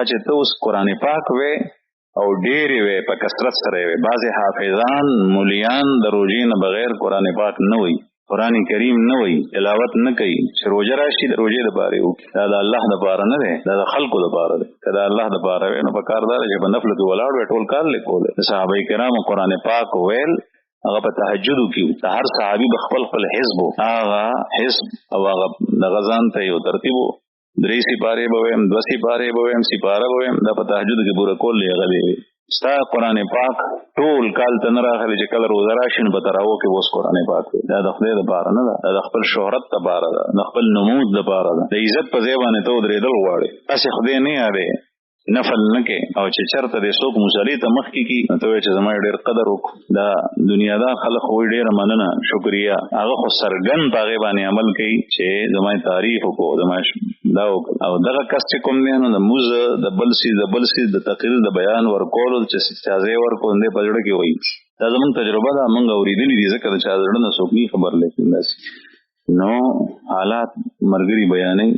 چې ته اوس قرآن پاک وې او ډېرې وې په کثرت سره وې. بعضې حافظان مولیان د روژې نه بغیر قرآن پاک نه وایي، قرآن کریم نه وایي، تلاوت نه کوي. چې روژه راشي د روژې دپاره یې وکړي. دا د الله دپاره نه دی، دا د خلکو دپاره دی. که د الله دپاره وی نو پکار دا دی چې په نفلو کې ولاړ وی ټول کار یې کولی. د صحابه کرامو قرآن پاک ویل هغه په تهجدو کې و. د هر صحابي به خپل خپل حزب و، هغه حزب او هغه دغه ځان ته یو ترتیب و. 3 سپارې به ویم، 2 سپارې به ویم، سپاره به ویم، دا په تهجدو کې پوره کول یې هغه دی. ستا قرآن پاک ټول کال ته نه راغلی چې کله روزه راشي نو په تراوو کې اوس قرآن پاک وي. دا د خدای دپاره نه ده، دا د خپل شهرت دپاره ده، د خپل نمود دپاره ده. د عزت په ځای باندې ته ودرېدل غواړې، هسې خدای نه یادې، نفل نه کې. او چې چېرته دې څوک مصلي ته مخکې کي نو ته وایې چې زما ډېر قدر وکړو. دا دنیادار خلک خو ډېره مننه، شکریه. هغه خو څرګند په هغې باندې عمل کوي چې زما تعریف وکړو، زما دا وکړو. او دغه کس چې کوم دی نو د مونځ د بل څیز د تقریر د بیان ورکولو چې اجازې ورکړو دی په زړه کې وایي. دا زمونږ تجربه ده، مونږ اورېدلي دي، ځکه د چا زړه نه څوک نه خبر لیکن داسې نو حالات ملګري بیانوي.